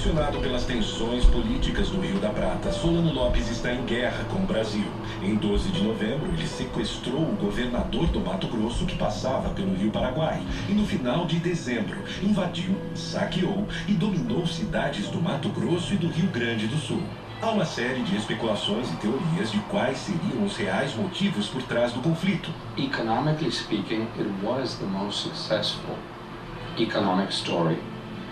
Pressionado pelas tensões políticas do Rio da Prata, Solano Lopes está em guerra com o Brasil. Em 12 de novembro, ele sequestrou o governador do Mato Grosso que passava pelo Rio Paraguai. E no final de dezembro, invadiu, saqueou e dominou cidades do Mato Grosso e do Rio Grande do Sul. Há uma série de especulações e teorias de quais seriam os reais motivos por trás do conflito. Economically speaking, it was the most successful economic story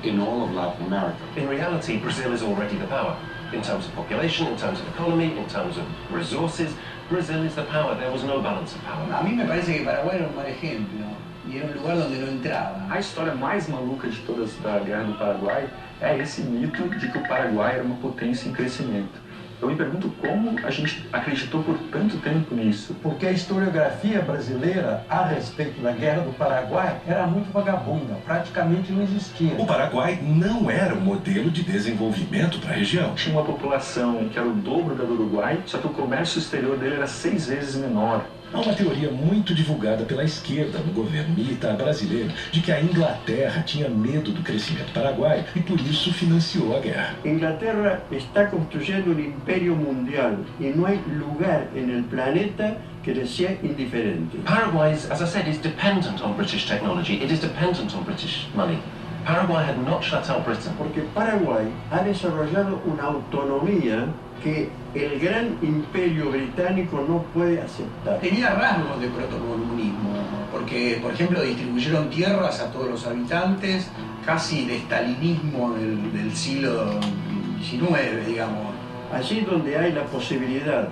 in all of Latin America. In reality, Brazil is already the power. In terms of population, in terms of economy, in terms of resources, Brazil is the power. There was no balance of power. A mí me parece que Paraguay era un mal ejemplo y era un lugar donde no entraba. A história mais maluca de todas da Guerra do Paraguai é esse mito de que o Paraguai era uma potência em crescimento. Eu me pergunto como a gente acreditou por tanto tempo nisso. Porque a historiografia brasileira a respeito da Guerra do Paraguai era muito vagabunda, praticamente não existia. O Paraguai não era um modelo de desenvolvimento para a região. Tinha uma população que era o dobro da do Uruguai, só que o comércio exterior dele era 6 vezes menor. Há uma teoria muito divulgada pela esquerda no governo militar brasileiro de que a Inglaterra tinha medo do crescimento paraguaio e por isso financiou a guerra. Inglaterra está construyendo un imperio mundial y no hay lugar en el planeta que le sea indiferente. Paraguay, as I said, is dependent on British technology. It is dependent on British money. Paraguay had not shut out Britain. Porque Paraguay ha desarrollado una autonomía que el gran imperio británico no puede aceptar. Tenía rasgos de protocomunismo, porque, por ejemplo, distribuyeron tierras a todos los habitantes, casi de estalinismo del siglo XIX, digamos. Allí donde hay la posibilidad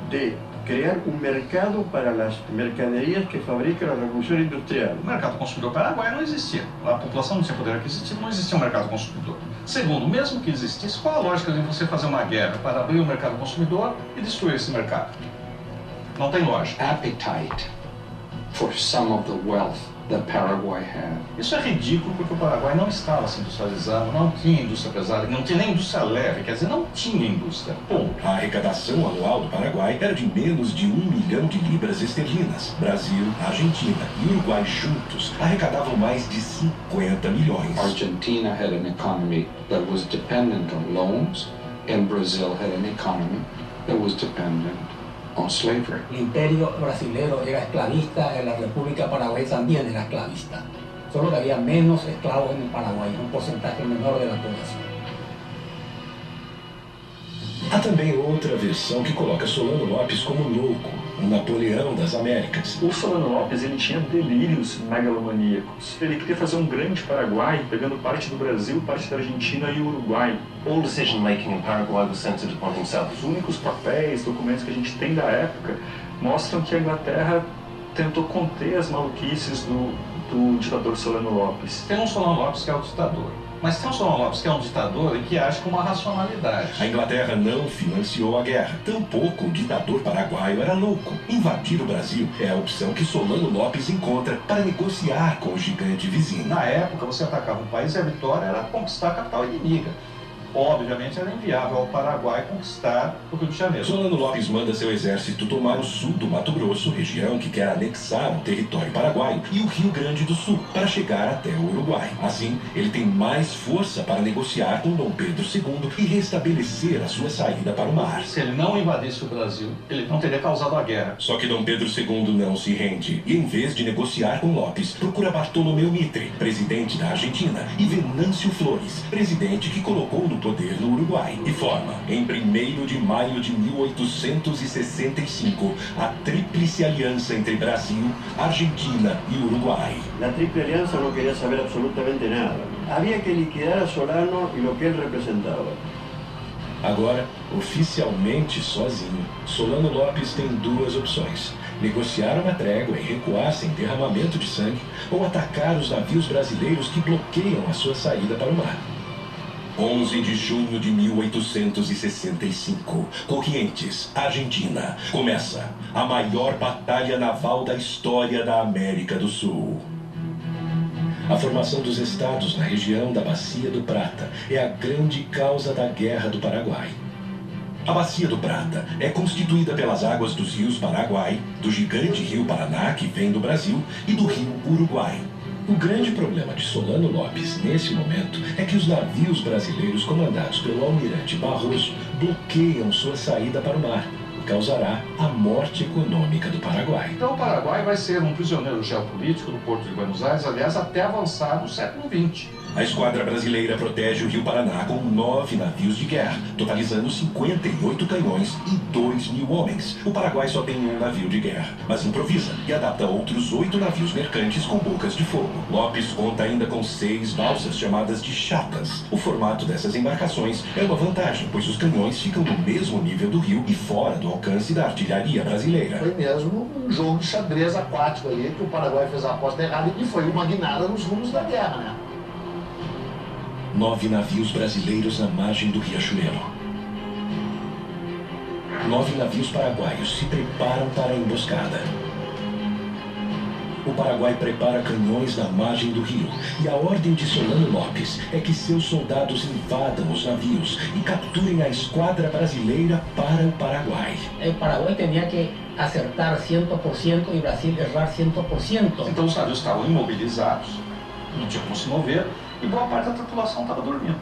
de crear un mercado para las mercaderías que fabrica la revolución industrial. O mercado consumidor paraguaio não existia. A população não tinha poder aquisitivo, não existia um mercado consumidor. Segundo, mesmo que existisse, qual a lógica de você fazer uma guerra para abrir o mercado consumidor e destruir esse mercado? Não tem lógica. Appetite for some of the wealth that Paraguay had. Isso é ridículo porque o Paraguai não estava se industrializando, não tinha indústria pesada, não tinha nem indústria leve, quer dizer, não tinha indústria. Ponto. A arrecadação anual do Paraguai era de menos de 1 milhão de libras esterlinas. Brasil, Argentina e Uruguai juntos arrecadavam mais de 50 milhões. Argentina had an economy that was dependent on loans, and Brazil had an economy that was dependent on slavery. El imperio brasilero era esclavista, la República Paraguay también era esclavista. Solo que había menos esclavos en el Paraguay, un porcentaje menor de la población. Há também outra versão que coloca Solano Lopes como louco, um Napoleão das Américas. O Solano Lopes ele tinha delírios megalomaníacos. Ele queria fazer um grande Paraguai, pegando parte do Brasil, parte da Argentina e o Uruguai. All decision-making in Paraguay was centered upon himself. Os únicos papéis, documentos que a gente tem da época mostram que a Inglaterra tentou conter as maluquices do ditador Solano Lopes. Tem um Solano Lopes que é o ditador. Mas tem um Solano Lopes que é um ditador e que age com uma racionalidade. A Inglaterra não financiou a guerra. Tampouco o ditador paraguaio era louco. Invadir o Brasil é a opção que Solano Lopes encontra para negociar com o gigante vizinho. Na época, você atacava um país e a vitória era conquistar a capital inimiga. Obviamente era inviável ao Paraguai conquistar o Rio de Janeiro. Solano Lopes manda seu exército tomar o sul do Mato Grosso, região que quer anexar o território paraguaio, e o Rio Grande do Sul, para chegar até o Uruguai. Assim, ele tem mais força para negociar com Dom Pedro II e restabelecer a sua saída para o mar. Se ele não invadisse o Brasil, ele não teria causado a guerra. Só que Dom Pedro II não se rende e, em vez de negociar com Lopes, procura Bartolomeu Mitre, presidente da Argentina, e Venâncio Flores, presidente que colocou no poder no Uruguai, e forma, em 1º de maio de 1865, a Tríplice Aliança entre Brasil, Argentina e Uruguai. La Triple Alianza no quería saber absolutamente nada. Había que liquidar a Solano y lo que él representaba. Agora, oficialmente sozinho, Solano Lopes tem duas opções: negociar uma trégua e recuar sem derramamento de sangue, ou atacar os navios brasileiros que bloqueiam a sua saída para o mar. 11 de junho de 1865, Corrientes, Argentina. Começa a maior batalha naval da história da América do Sul. A formação dos estados na região da Bacia do Prata é a grande causa da Guerra do Paraguai. A Bacia do Prata é constituída pelas águas dos rios Paraguai, do gigante rio Paraná, que vem do Brasil, e do rio Uruguai. O grande problema de Solano Lopes nesse momento é que os navios brasileiros comandados pelo almirante Barroso bloqueiam sua saída para o mar, o que causará a morte econômica do Paraguai. Então o Paraguai vai ser um prisioneiro geopolítico do Porto de Buenos Aires, aliás, até avançar no século XX. A esquadra brasileira protege o Rio Paraná com 9 navios de guerra, totalizando 58 canhões e 2.000 homens. O Paraguai só tem um navio de guerra, mas improvisa e adapta outros 8 navios mercantes com bocas de fogo. Lopes conta ainda com 6 balsas chamadas de chatas. O formato dessas embarcações é uma vantagem, pois os canhões ficam no mesmo nível do rio e fora do alcance da artilharia brasileira. Foi mesmo um jogo de xadrez aquático ali, que o Paraguai fez a aposta errada e foi uma guinada nos rumos da guerra, né? 9 navios brasileiros na margem do Riachuelo. 9 navios paraguaios se preparam para a emboscada. O Paraguai prepara canhões na margem do rio e a ordem de Solano Lopes é que seus soldados invadam os navios e capturem a esquadra brasileira para o Paraguai. O Paraguai tinha que acertar 100% e o Brasil errar 100%. Então os navios estavam imobilizados, não tinham como se mover, e boa parte da tripulação estava dormindo.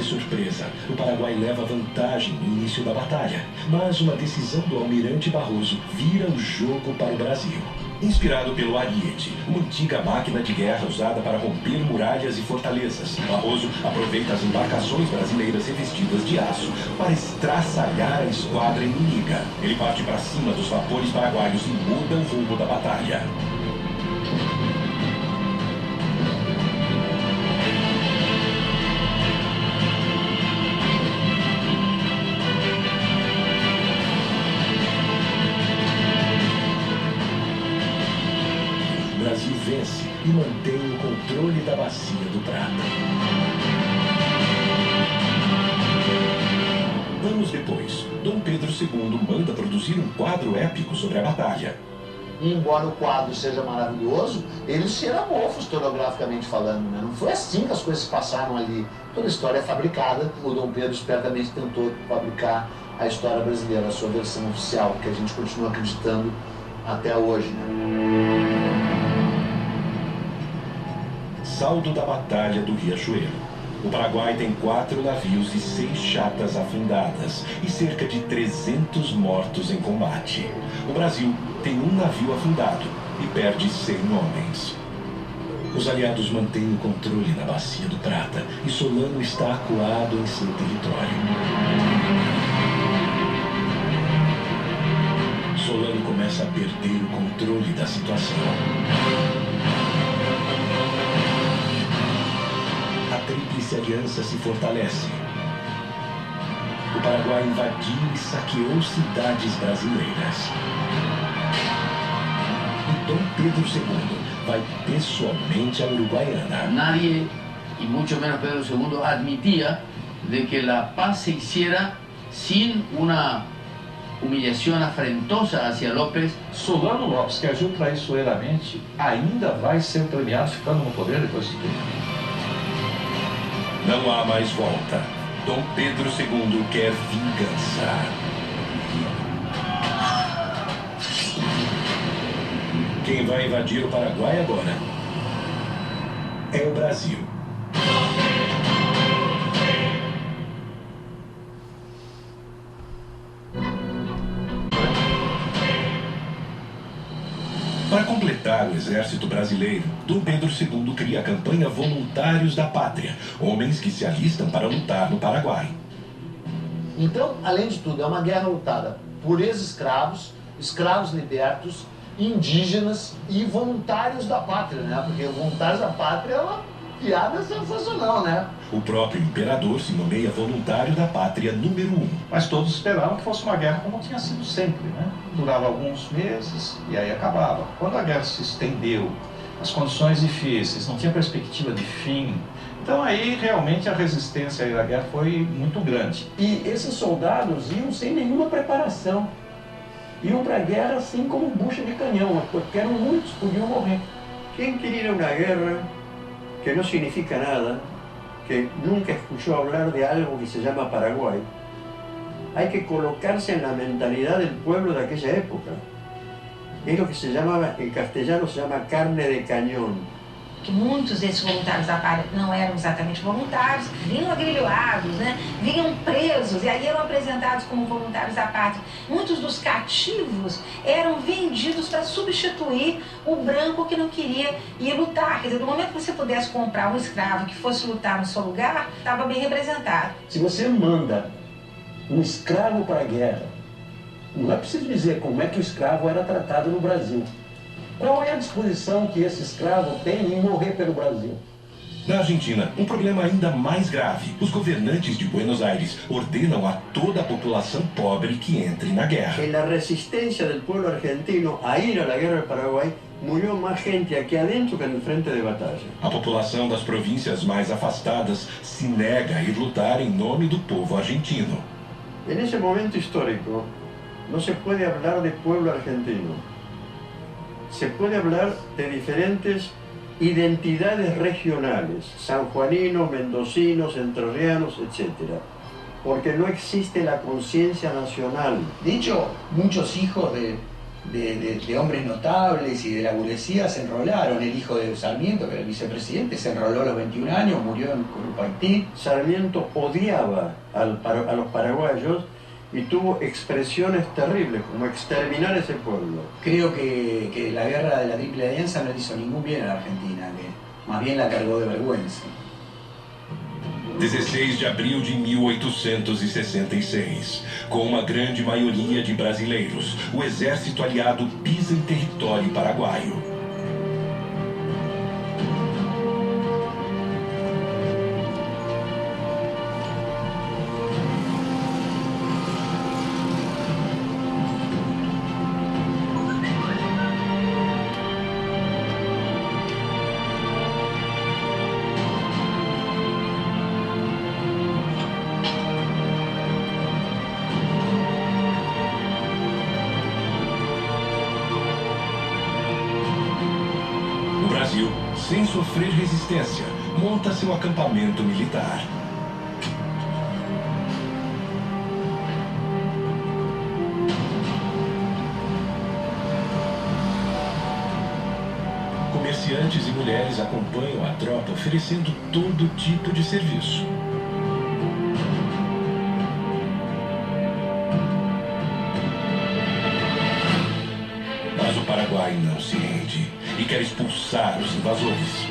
Surpresa, o Paraguai leva vantagem no início da batalha, mas uma decisão do almirante Barroso vira o jogo para o Brasil. Inspirado pelo Ariete, uma antiga máquina de guerra usada para romper muralhas e fortalezas, Barroso aproveita as embarcações brasileiras revestidas de aço para estraçalhar a esquadra inimiga. Ele parte para cima dos vapores paraguaios e muda o rumo da batalha. O Brasil vence e mantém o controle da Bacia do Prata. Anos depois, Dom Pedro II manda produzir um quadro épico sobre a batalha. E embora o quadro seja maravilhoso, ele cheira mofo historiograficamente falando, né? Não foi assim que as coisas passaram ali. Toda a história é fabricada. O Dom Pedro espertamente tentou fabricar a história brasileira, a sua versão oficial, que a gente continua acreditando até hoje, né? Saldo da Batalha do Riachuelo. O Paraguai tem 4 navios e 6 chatas afundadas e cerca de 300 mortos em combate. O Brasil tem um navio afundado e perde 100 homens. Os aliados mantêm o controle na Bacia do Prata e Solano está acuado em seu território. Solano começa a perder o controle da situação. A Tríplice Aliança se fortalece. O Paraguai invadiu e saqueou cidades brasileiras. E Dom Pedro II vai pessoalmente a Uruguaiana. Nadie, y mucho menos Pedro II, admitía de que la paz se hiciera sin una humillación afrentosa hacia López. Solano Lopes, que agiu traiçoeiramente, ainda vai ser premiado ficando no poder depois de tudo. Não há mais volta. Dom Pedro II quer vingança. Quem vai invadir o Paraguai agora é o Brasil. Para completar o exército brasileiro, Dom Pedro II cria a campanha Voluntários da Pátria, homens que se alistam para lutar no Paraguai. Então, além de tudo, é uma guerra lutada por ex-escravos, escravos libertos, indígenas e voluntários da pátria, né? Porque voluntários da pátria é uma piada sensacional, né? O próprio imperador se nomeia voluntário da pátria número 1. Mas todos esperavam que fosse uma guerra como tinha sido sempre, né? Durava alguns meses e aí acabava. Quando a guerra se estendeu, as condições difíceis, não tinha perspectiva de fim, Então aí realmente a resistência à guerra foi muito grande. E esses soldados iam sem nenhuma preparação. Iam para a guerra assim como bucha de canhão, porque eram muitos, podiam morrer. ¿Quién quiere ir a una guerra que no significa nada, que nunca escuchó hablar de algo que se llama Paraguay? Hay que colocarse en la mentalidad del pueblo de aquella época. Es lo que se llamaba, en castellano se llama carne de cañón. Que muitos desses voluntários da PAR não eram exatamente voluntários, vinham agrilhoados, né? Vinham presos e aí eram apresentados como voluntários da pátria. Muitos dos cativos eram vendidos para substituir o branco que não queria ir lutar. Quer dizer, no momento que você pudesse comprar um escravo que fosse lutar no seu lugar, estava bem representado. Se você manda um escravo para a guerra, não é preciso dizer como é que o escravo era tratado no Brasil. Qual é a disposição que esse escravo tem em morrer pelo Brasil? Na Argentina, um problema ainda mais grave. Os governantes de Buenos Aires ordenam a toda a população pobre que entre na guerra. En la resistencia del pueblo argentino a ir a la guerra del Paraguay, murió más gente aquí adentro que en el frente de batalla. A população das províncias mais afastadas se nega a ir lutar em nome do povo argentino. En ese momento histórico, no se puede hablar de pueblo argentino. Se puede hablar de diferentes identidades regionales, sanjuaninos, mendocinos, entrerrianos, etc. Porque no existe la conciencia nacional. De hecho, muchos hijos de hombres notables y de la burguesía se enrolaron. El hijo de Sarmiento, que era el vicepresidente, se enroló a los 21 años, murió en Grupo Haití. Sarmiento odiaba a los paraguayos y tuvo expresiones terribles, como exterminar ese pueblo. Creo que la guerra de la Triple Alianza no le hizo ningún bien a la Argentina, que más bien la cargó de vergüenza. 16 de abril de 1866. Com uma grande maioria de brasileiros, o exército aliado pisa em território paraguaio. Sem sofrer resistência, monta seu acampamento militar. Comerciantes e mulheres acompanham a tropa oferecendo todo tipo de serviço. Mas o Paraguai não se rende e quer expulsar os invasores.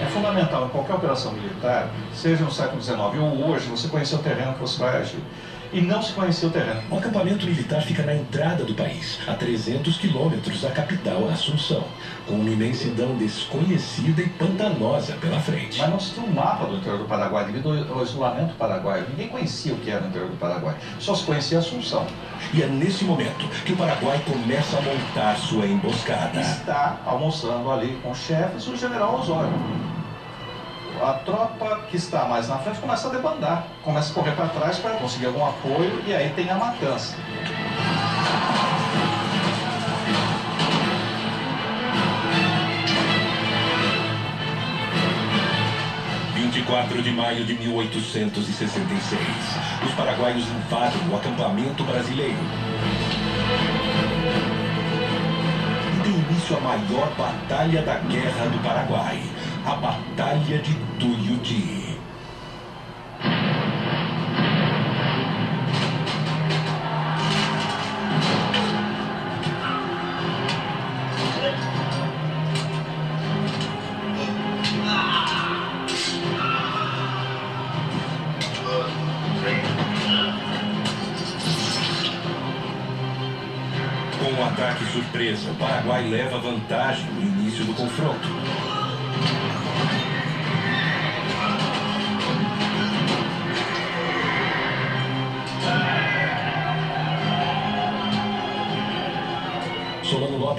É fundamental em qualquer operação militar, seja no século XIX ou hoje, você conhecer o terreno que você vai agir. E não se conhecia o terreno. O acampamento militar fica na entrada do país, a 300 quilômetros da capital, Assunção, com uma imensidão desconhecida e pantanosa pela frente. Mas não se tinha um mapa do interior do Paraguai, devido ao isolamento paraguaio. Ninguém conhecia o que era o interior do Paraguai, só se conhecia Assunção. E é nesse momento que o Paraguai começa a montar sua emboscada. Está almoçando ali com os chefes o general Osório. A tropa que está mais na frente começa a debandar, começa a correr para trás para conseguir algum apoio e aí tem a matança. De maio de 1866, os paraguaios invadem o acampamento brasileiro e tem início a maior batalha da Guerra do Paraguai, a Batalha de Tuiuti. Com um ataque surpresa, o Paraguai leva vantagem no início do confronto.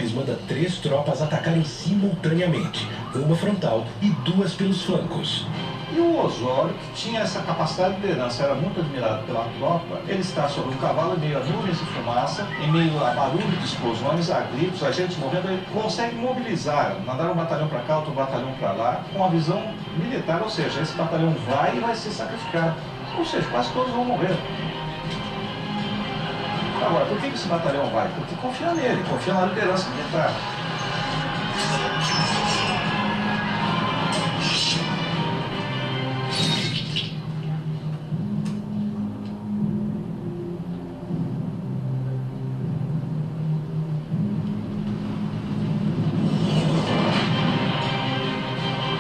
Lopes manda 3 tropas atacarem simultaneamente, uma frontal e 2 pelos flancos. E o Osório, que tinha essa capacidade de liderança, era muito admirado pela tropa. Ele está sobre um cavalo em meio a nuvens de fumaça, em meio a barulho de explosões, a gritos, a gente morrendo. Ele consegue mobilizar, mandar um batalhão para cá, outro batalhão para lá, com a visão militar, ou seja, esse batalhão vai e vai ser sacrificado. Ou seja, quase todos vão morrer. Agora, por que esse batalhão vai? Porque confia nele, confia na liderança militar.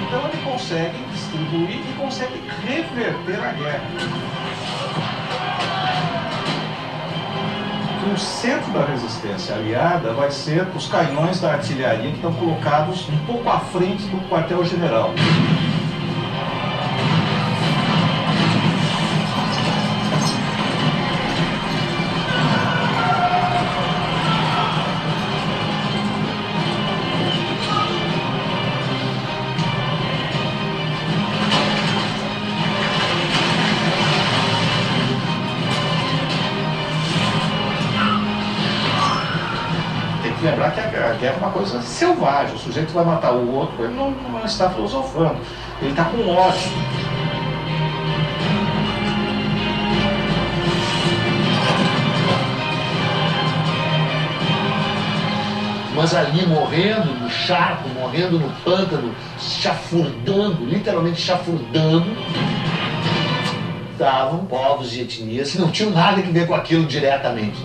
Então ele consegue distribuir e consegue reverter a guerra. O centro da resistência aliada vai ser os canhões da artilharia que estão colocados um pouco à frente do quartel-general. Lembrar que a guerra é uma coisa selvagem, o sujeito vai matar o outro, ele não está filosofando, ele está com ódio. Mas ali morrendo no charco, morrendo no pântano, chafurdando, literalmente chafurdando, estavam povos e etnias que não tinham nada a ver com aquilo diretamente.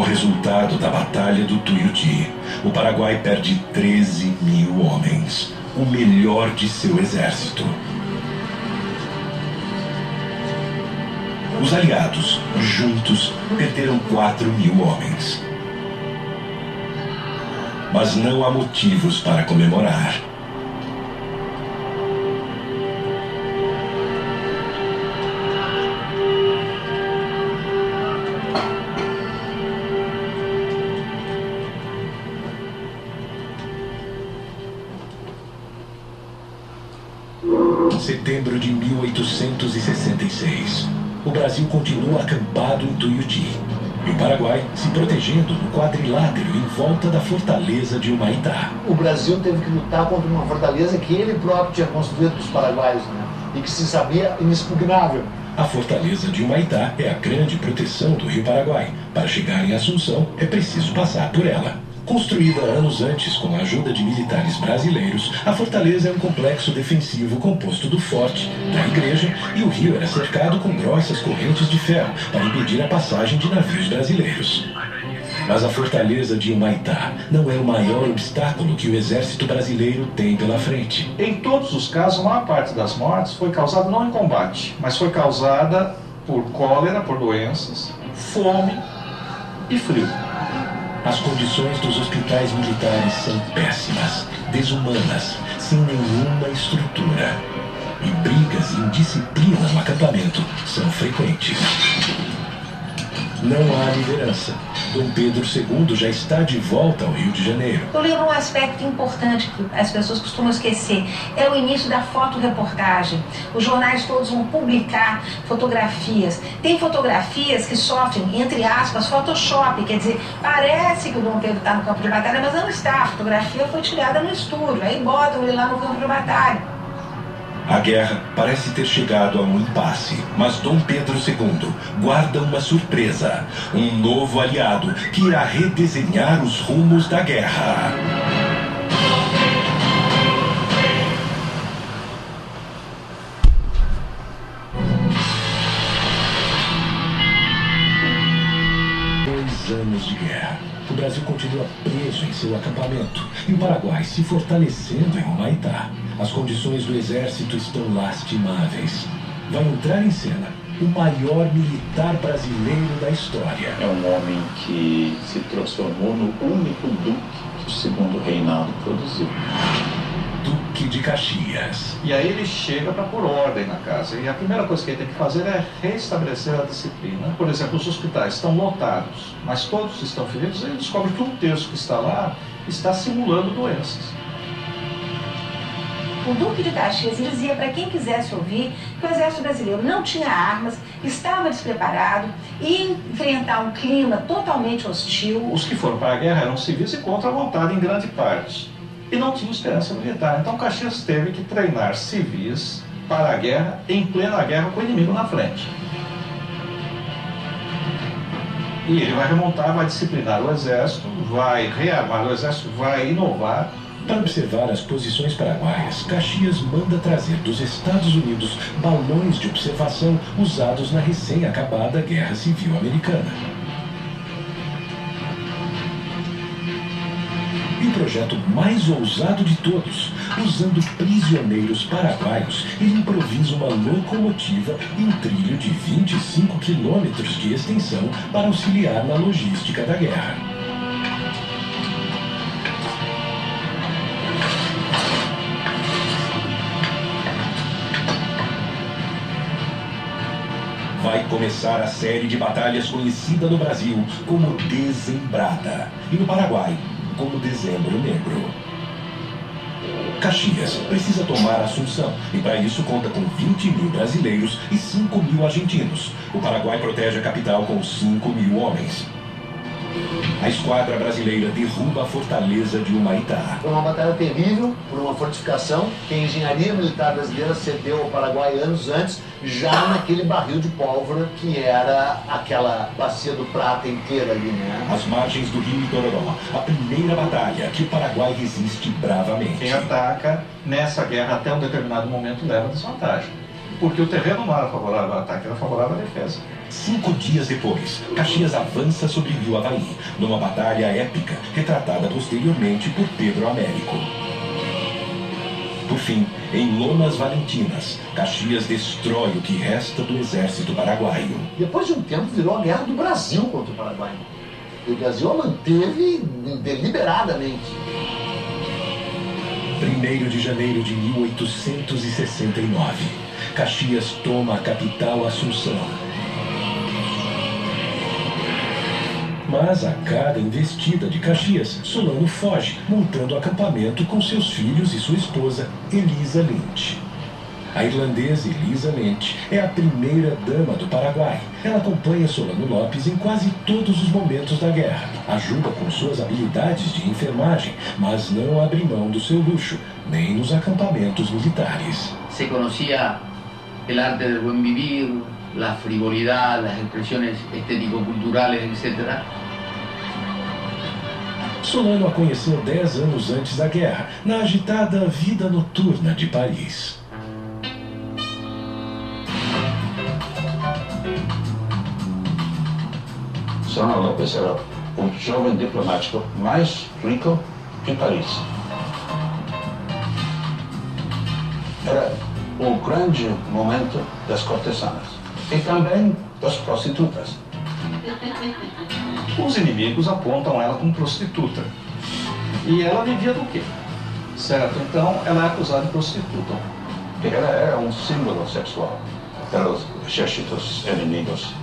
Resultado da Batalha do Tuiuti, o Paraguai perde 13.000 homens, o melhor de seu exército. Os aliados, juntos, perderam 4.000 homens. Mas não há motivos para comemorar. Setembro de 1866. O Brasil continua acampado em Tuiuti e o Paraguai se protegendo no quadrilátero em volta da fortaleza de Humaitá. O Brasil teve que lutar contra uma fortaleza que ele próprio tinha construído para os paraguaios, né? E que se sabia inexpugnável. A fortaleza de Humaitá é a grande proteção do Rio Paraguai. Para chegar em Assunção, é preciso passar por ela. Construída anos antes com a ajuda de militares brasileiros, a fortaleza é um complexo defensivo composto do forte, da igreja, e o rio era cercado com grossas correntes de ferro para impedir a passagem de navios brasileiros. Mas a fortaleza de Humaitá não é o maior obstáculo que o exército brasileiro tem pela frente. Em todos os casos, a maior parte das mortes foi causada não em combate, mas foi causada por cólera, por doenças, fome e frio. As condições dos hospitais militares são péssimas, desumanas, sem nenhuma estrutura. E brigas e indisciplina no acampamento são frequentes. Não há liderança. Dom Pedro II já está de volta ao Rio de Janeiro. Eu lembro um aspecto importante que as pessoas costumam esquecer. É o início da fotoreportagem. Os jornais todos vão publicar fotografias. Tem fotografias que sofrem, entre aspas, Photoshop. Quer dizer, parece que o Dom Pedro está no campo de batalha, mas não está. A fotografia foi tirada no estúdio. Aí botam ele lá no campo de batalha. A guerra parece ter chegado a um impasse, mas Dom Pedro II guarda uma surpresa. Um novo aliado que irá redesenhar os rumos da guerra. Anos de guerra. O Brasil continua preso em seu acampamento e o Paraguai se fortalecendo em Humaitá. As condições do exército estão lastimáveis. vai entrar em cena o maior militar brasileiro da história. É um homem que se transformou no único duque que o segundo reinado produziu. Duque de Caxias. E aí ele chega para pôr ordem na casa. E a primeira coisa que ele tem que fazer é restabelecer a disciplina. Por exemplo, os hospitais estão lotados, mas todos estão feridos. Ele descobre que um terço que está lá está simulando doenças. O Duque de Caxias dizia para quem quisesse ouvir que o exército brasileiro não tinha armas, estava despreparado, ia enfrentar um clima totalmente hostil. Os que foram para a guerra eram civis e contra a vontade em grande parte. E não tinham experiência militar. Então Caxias teve que treinar civis para a guerra, em plena guerra com o inimigo na frente. E ele vai remontar, vai disciplinar o exército, vai rearmar o exército, vai inovar. Para observar as posições paraguaias, Caxias manda trazer dos Estados Unidos balões de observação usados na recém-acabada Guerra Civil Americana. E o projeto mais ousado de todos, usando prisioneiros paraguaios, ele improvisa uma locomotiva e um trilho de 25 quilômetros de extensão para auxiliar na logística da guerra. Vai começar a série de batalhas conhecida no Brasil como Desembrada e no Paraguai como Dezembro Negro. Caxias precisa tomar Assunção e para isso conta com 20 mil brasileiros e 5 mil argentinos. O Paraguai protege a capital com 5 mil homens. A esquadra brasileira derruba a fortaleza de Humaitá. Foi uma batalha terrível por uma fortificação que a engenharia militar brasileira cedeu ao Paraguai anos antes, já naquele barril de pólvora que era aquela bacia do Prata inteira ali, né? Às margens do rio Itororó, a primeira batalha que o Paraguai resiste bravamente. Quem ataca nessa guerra até um determinado momento leva desvantagem, porque o terreno não era favorável ao ataque, era favorável à defesa. 5 dias depois, Caxias avança sobre o rio Havaí, numa batalha épica, retratada posteriormente por Pedro Américo. Por fim, em Lomas Valentinas, Caxias destrói o que resta do exército paraguaio. Depois de um tempo, virou a guerra do Brasil contra o Paraguai. E o Brasil a manteve deliberadamente. 1º de janeiro de 1869, Caxias toma a capital Assunção. Mas a cada investida de Caxias, Solano foge, montando acampamento com seus filhos e sua esposa, Elisa Lynch. A irlandesa Elisa Lynch é a primeira dama do Paraguai. Ela acompanha Solano Lopes em quase todos os momentos da guerra. Ajuda com suas habilidades de enfermagem, mas não abre mão do seu luxo, nem nos acampamentos militares. Se conhecia o arte del buen vivir, la frivolidad, las expresiones estético-culturales, etc. Solano a conheceu 10 anos antes da guerra, na agitada vida noturna de Paris. Solano Lopes era o jovem diplomático mais rico em Paris. Era o grande momento das cortesanas e também das prostitutas. Os inimigos apontam ela como prostituta. E ela vivia do quê? Certo, então ela é acusada de prostituta. Ela era um símbolo sexual para os exércitos inimigos.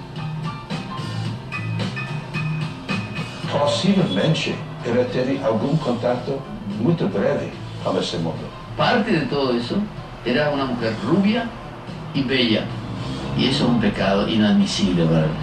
Possivelmente, ela teve algum contato muito breve com esse mundo. Parte de todo eso era una mujer rubia y bella. Y eso es un pecado inadmisible para mí.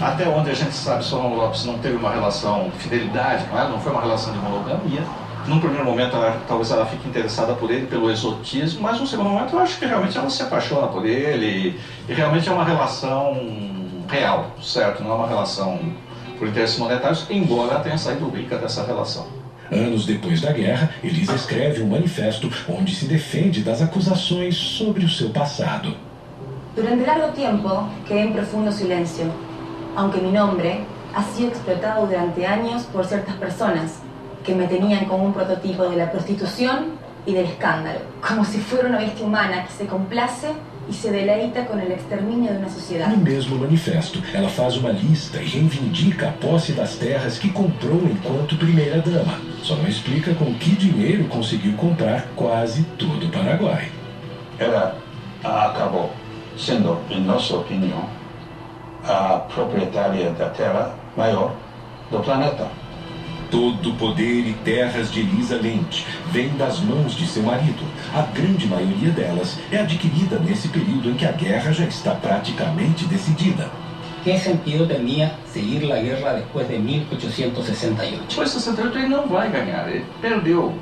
Até onde a gente sabe, Solano Lopes não teve uma relação de fidelidade com ela, não foi uma relação de monogamia. Num primeiro momento, talvez ela fique interessada por ele, pelo exotismo, mas no segundo momento eu acho que realmente ela se apaixona por ele e realmente é uma relação real, certo? Não é uma relação por interesses monetários, embora ela tenha saído rica dessa relação. Anos depois da guerra, Elisa escreve um manifesto onde se defende das acusações sobre o seu passado. Durante largo tiempo quedé en profundo silencio, aunque mi nombre ha sido explotado durante años por ciertas personas que me tenían como un prototipo de la prostitución y del escándalo, como si fuera una bestia humana que se complace e se deleita com o extermínio de uma sociedade. No mesmo manifesto, ela faz uma lista e reivindica a posse das terras que comprou enquanto primeira-dama. Só não explica com que dinheiro conseguiu comprar quase todo o Paraguai. Ela acabou sendo, em nossa opinião, a proprietária da terra maior do planeta. Todo o poder e terras de Elisa Lente vem das mãos de seu marido. A grande maioria delas é adquirida nesse período em que a guerra já está praticamente decidida. Que sentido tinha seguir a guerra depois de 1868? Depois de 68 ele não vai ganhar, ele perdeu.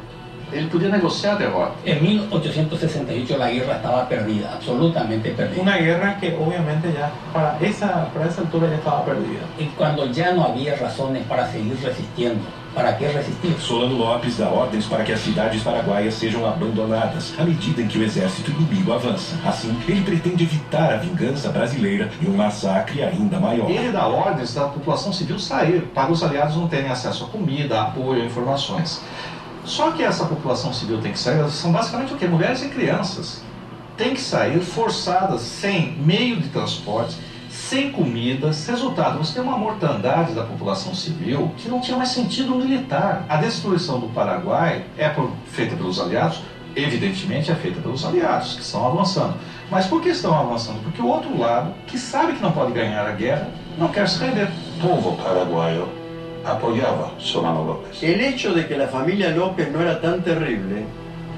Ele podia negociar a derrota. En 1868 la guerra estaba perdida, absolutamente perdida. Una guerra que obviamente ya para esa altura ya estaba perdida. Y cuando ya no había razones para seguir resistiendo, ¿para qué resistir? Solano Lopes dá ordens para que as cidades paraguaias sejam abandonadas à medida em que o exército inimigo avança. Assim, ele pretende evitar a vingança brasileira e um massacre ainda maior. Ele dá ordens da população civil sair, para os aliados não terem acesso a comida, a apoio, a informações. Só que essa população civil tem que sair, são basicamente o quê? Mulheres e crianças. Tem que sair forçadas, sem meio de transporte, sem comidas. Resultado, você tem uma mortandade da população civil que não tinha mais sentido militar. A destruição do Paraguai é feita pelos aliados, evidentemente é feita pelos aliados, que estão avançando. Mas por que estão avançando? Porque o outro lado, que sabe que não pode ganhar a guerra, não quer se render. O povo paraguaio apoyaba Solano López. El hecho de que la familia López no era tan terrible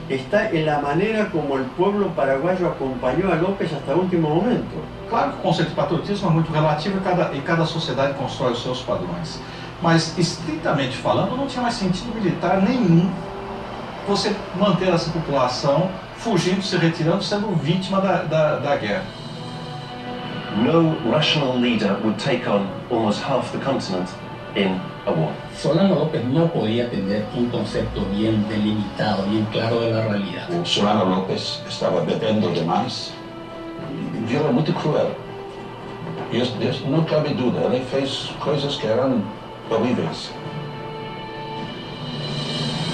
está en la manera como el pueblo paraguayo acompañó a López hasta el último momento. Claro que o conceito de patriotismo é muito relativo e cada sociedade constrói os seus padrões. Mas, estritamente falando, não tinha mais sentido militar nenhum você manter essa população fugindo, se retirando, sendo vítima da guerra. No rational leader would take on almost half the continent in a war. Solano López no podía tener un concepto bien delimitado, bien claro de la realidad. O Solano López estava bebendo demais e era muito cruel. Isso não cabe dúvida, ele fez coisas que eram horríveis.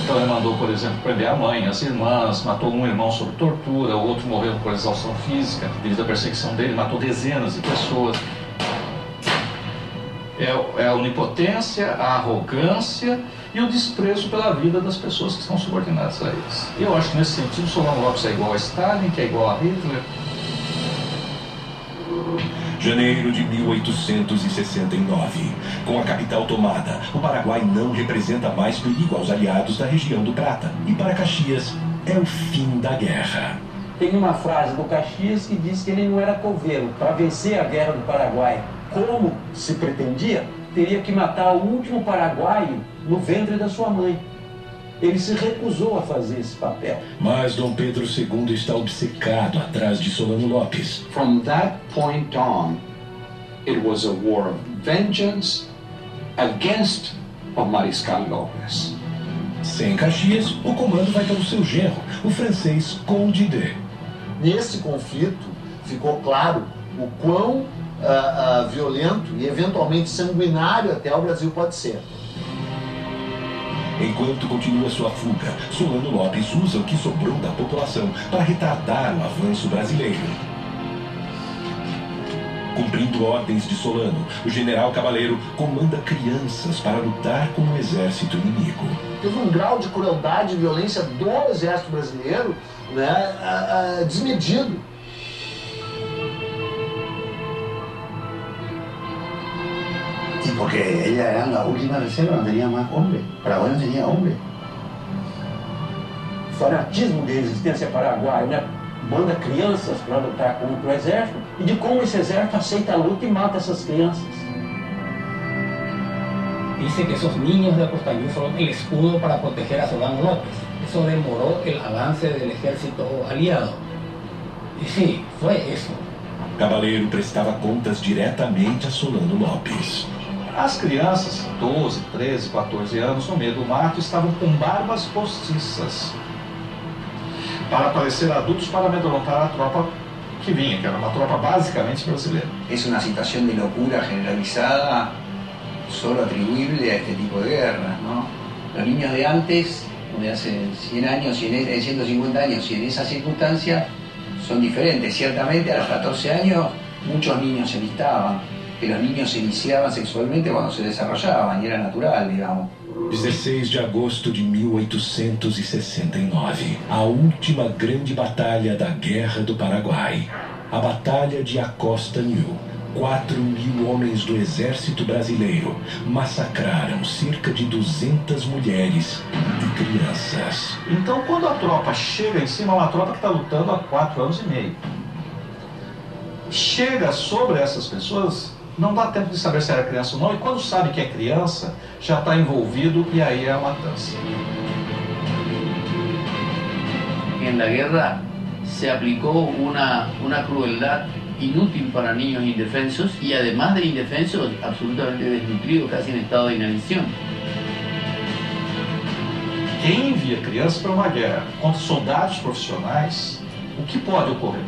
Então ele mandou, por exemplo, prender a mãe, as irmãs, matou um irmão sob tortura, o outro morreu por exaustão física, devido à perseguição dele, matou dezenas de pessoas. É a onipotência, a arrogância e o desprezo pela vida das pessoas que estão subordinadas a eles. E eu acho que nesse sentido Solano Lopes é igual a Stalin, que é igual a Hitler. Janeiro de 1869. Com a capital tomada, o Paraguai não representa mais perigo aos aliados da região do Prata. E para Caxias, é o fim da guerra. Tem uma frase do Caxias que diz que ele não era coveiro. Para vencer a guerra do Paraguai, como se pretendia, teria que matar o último paraguaio no ventre da sua mãe. Ele se recusou a fazer esse papel. Mas Dom Pedro II está obcecado atrás de Solano Lopes. From that point on, it was a war of vengeance against o Mariscal López. Sem Caxias, o comando vai para o seu genro, o francês Conde de. Nesse conflito, ficou claro o quão violento e eventualmente sanguinário até o Brasil pode ser. Enquanto continua sua fuga, Solano Lopes usa o que sobrou da população para retardar o avanço brasileiro. Cumprindo ordens de Solano, o general Cabaleiro comanda crianças para lutar com o exército inimigo. Teve um grau de crueldade e violência do exército brasileiro, né, desmedido. Y porque ellas eran la última reserva, no tenía más hombres. Paraguay no tenía hombres. Fanatismo de resistência paraguaia, né? Manda crianças para lutar contra o exército e de como esse exército aceita a luta e mata essas crianças. Dice que esos niños de Acostañú fueron el escudo para proteger a Solano López. Eso demoró el avance del ejército aliado. Y sí, fue eso. Cabaleiro prestava contas diretamente a Solano Lopes. As crianças, 12, 13, 14 anos, no meio do mato, estavam com barbas postiças para parecer adultos para amedrontar a tropa que vinha, que era uma tropa basicamente brasileira. Es una situación de locura generalizada, solo atribuible a este tipo de guerras, ¿no? Los niños de antes de hace 100 años, 150 años, y en esas circunstancias son diferentes. Ciertamente a los 14 años muchos niños se listaban, que los niños se iniciaban sexualmente cuando se desarrollaban, y era natural, digamos. 16 de agosto de 1869, a última grande batalha da Guerra do Paraguai, a Batalha de Acosta New. 4.000 homens do exército brasileiro massacraram cerca de 200 mulheres e crianças. Então, quando a tropa chega em cima, é uma tropa que está lutando há 4 anos e meio. Chega sobre essas pessoas, não dá tempo de saber se era criança ou não, e quando sabe que é criança, já está envolvido e aí é a matança. Na guerra se aplicou uma crueldade inútil para niños indefensos y además de indefensos, absolutamente desnutridos, casi en estado de inanición. Quem envia crianças para uma guerra contra soldados profissionais, o que pode ocorrer?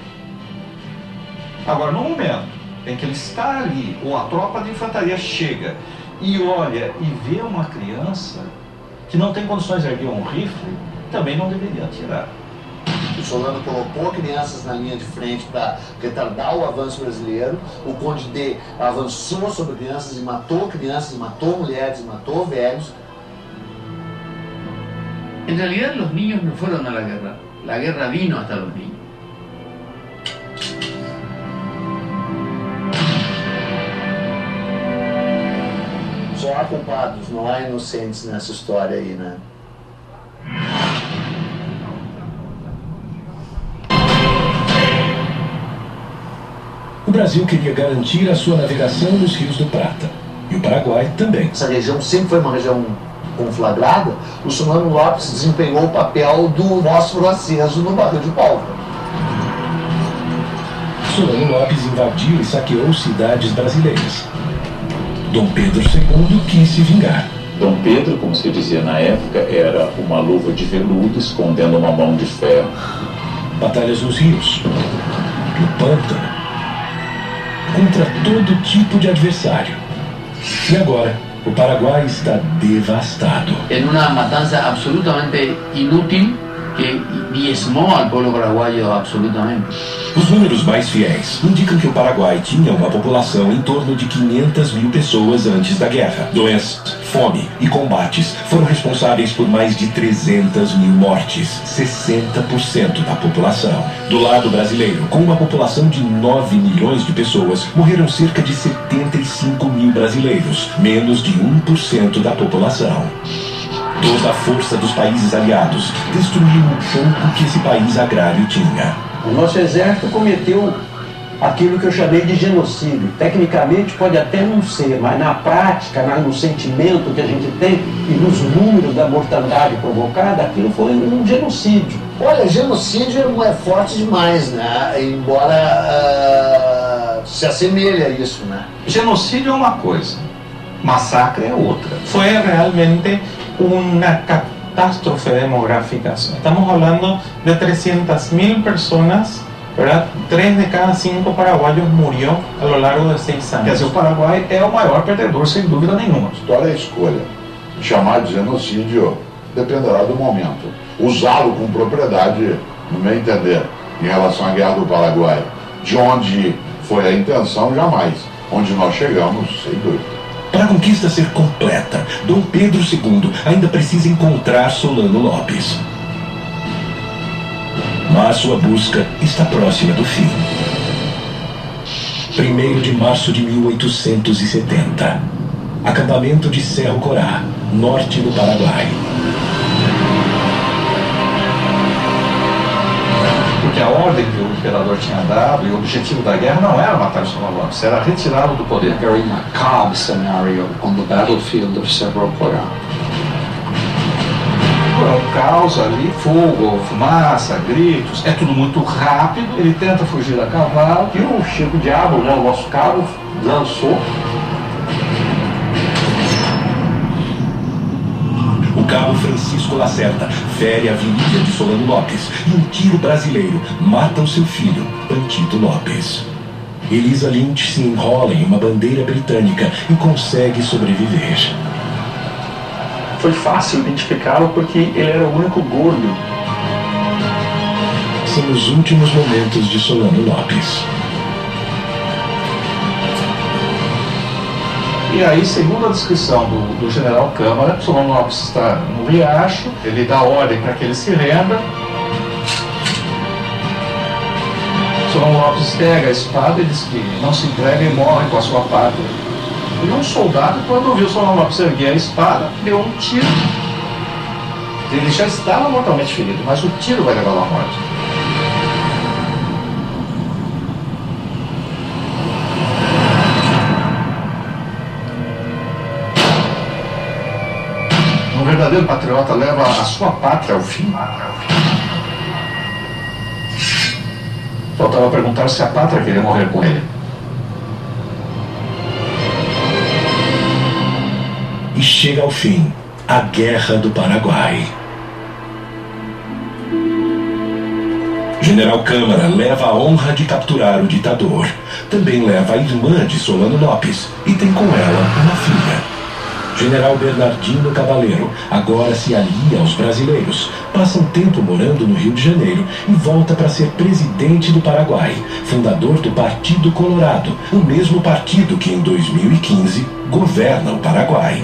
Agora, no momento em que ele está ali, ou a tropa de infantaria chega e olha e vê uma criança que não tem condições de erguer um rifle, também não deveria atirar. O Solano colocou crianças na linha de frente para retardar o avanço brasileiro. O Conde D avançou sobre crianças, matou mulheres, matou velhos. En realidad los niños no fueron a la guerra vino hasta los niños. Só há culpados, não há inocentes nessa história aí, né? O Brasil queria garantir a sua navegação nos rios do Prata. E o Paraguai também. Essa região sempre foi uma região conflagrada. O Solano Lopes desempenhou o papel do fósforo aceso no barril de pólvora. Solano Lopes invadiu e saqueou cidades brasileiras. Dom Pedro II quis se vingar. Dom Pedro, como se dizia na época, era uma luva de veludo escondendo uma mão de ferro. Batalhas nos rios, no pântano, contra todo tipo de adversário. E agora, o Paraguai está devastado. En una matanza absolutamente inútil que diezmó al pueblo paraguayo absolutamente. Os números mais fiéis indicam que o Paraguai tinha uma população em torno de 500 mil pessoas antes da guerra. Doenças, fome e combates foram responsáveis por mais de 300 mil mortes, 60% da população. Do lado brasileiro, com uma população de 9 milhões de pessoas, morreram cerca de 75 mil brasileiros, menos de 1% da população. Toda a força dos países aliados destruiu o pouco que esse país agrário tinha. O nosso exército cometeu aquilo que eu chamei de genocídio. Tecnicamente pode até não ser, mas na prática, no sentimento que a gente tem e nos números da mortandade provocada, aquilo foi um genocídio. Olha, genocídio é forte demais, né? Embora se assemelhe a isso, né? Genocídio é uma coisa, massacre é outra. Fue realmente una catástrofe demográfica. Estamos hablando de 300.000 personas, ¿verdad? 3 de cada 5 paraguayos murió a lo largo de 6 años. Quer dizer, o Paraguai é o maior perdedor, sem dúvida nenhuma. História é escolha. Chamar de genocídio dependerá do momento. Usá-lo com propriedade, no meu entender, em relação à Guerra do Paraguai, de onde foi a intenção, jamais. Onde nós chegamos, sem dúvida. Para a conquista ser completa, Dom Pedro II ainda precisa encontrar Solano Lopes. Mas sua busca está próxima do fim. 1º de março de 1870. Acampamento de Cerro Corá, norte do Paraguai. Porque a ordem que o imperador tinha dado e o objetivo da guerra não era matar o Solano Lopes, era retirá-lo do poder. A very macabre scenario on the battlefield of Cerro Corá. É um caos ali, fogo, fumaça, gritos, é tudo muito rápido, ele tenta fugir a cavalo. E o Chico Diabo, né, o nosso cabo, lançou. O cabo Francisco Lacerda fere a virilha de Solano Lopes e um tiro brasileiro mata o seu filho, Antito Lopes. Elisa Lynch se enrola em uma bandeira britânica e consegue sobreviver. Foi fácil identificá-lo porque ele era o único gordo. São os últimos momentos de Solano Lopes. E aí, segundo a descrição do general Câmara, Solano Lopes está no riacho, ele dá ordem para que ele se renda. Solano Lopes pega a espada e diz que não se entrega e morre com a sua pátria. E um soldado, quando viu Solano Lopes erguer a espada, deu um tiro. Ele já estava mortalmente ferido, mas o tiro vai levá-lo à morte. Um verdadeiro patriota leva a sua pátria ao fim. Faltava perguntar se a pátria queria morrer com ele. E chega ao fim a Guerra do Paraguai. General Câmara leva a honra de capturar o ditador. Também leva a irmã de Solano Lopes e tem com ela uma filha. General Bernardino Cabaleiro agora se alia aos brasileiros, passa um tempo morando no Rio de Janeiro e volta para ser presidente do Paraguai, fundador do Partido Colorado, o mesmo partido que em 2015 governa o Paraguai.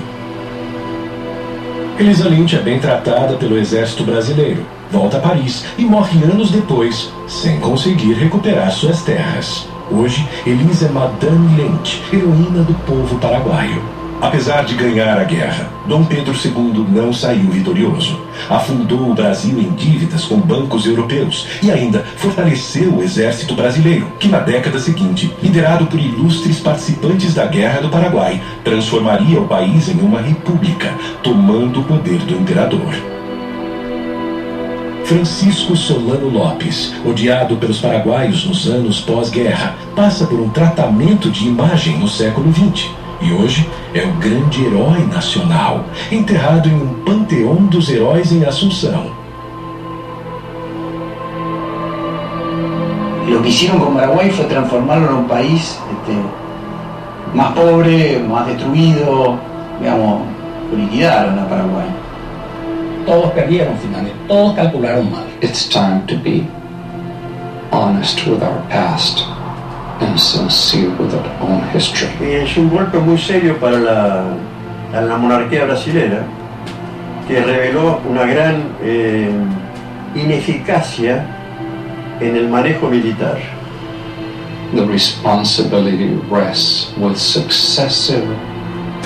Elisa Lynch é bem tratada pelo exército brasileiro, volta a Paris e morre anos depois, sem conseguir recuperar suas terras. Hoje, Elisa é Madame Lynch, heroína do povo paraguaio. Apesar de ganhar a guerra, Dom Pedro II não saiu vitorioso. Afundou o Brasil em dívidas com bancos europeus e ainda fortaleceu o exército brasileiro, que na década seguinte, liderado por ilustres participantes da Guerra do Paraguai, transformaria o país em uma república, tomando o poder do imperador. Francisco Solano Lopes, odiado pelos paraguaios nos anos pós-guerra, passa por um tratamento de imagem no século XX. E hoje é o grande herói nacional, enterrado em um panteão dos heróis em Asunción. Lo que hicieron con Paraguay fue transformarlo en un país más pobre, más destruido, digamos, lo liquidaron a Paraguay. Todos perdieron finalmente, todos calcularon mal. It's time to be honest with our past and sincere with our own history. Es un golpe muy serio para la monarquía brasileña, que reveló una gran ineficacia en el manejo militar. The responsibility rests with successive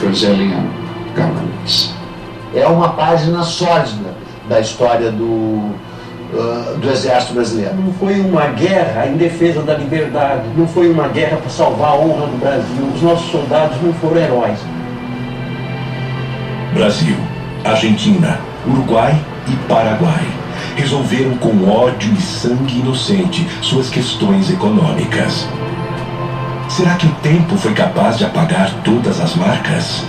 Brazilian governments. É uma página sólida da história do exército brasileiro. Não foi uma guerra em defesa da liberdade, não foi uma guerra para salvar a honra do Brasil. Os nossos soldados não foram heróis. Brasil, Argentina, Uruguai e Paraguai resolveram com ódio e sangue inocente suas questões econômicas. Será que o tempo foi capaz de apagar todas as marcas?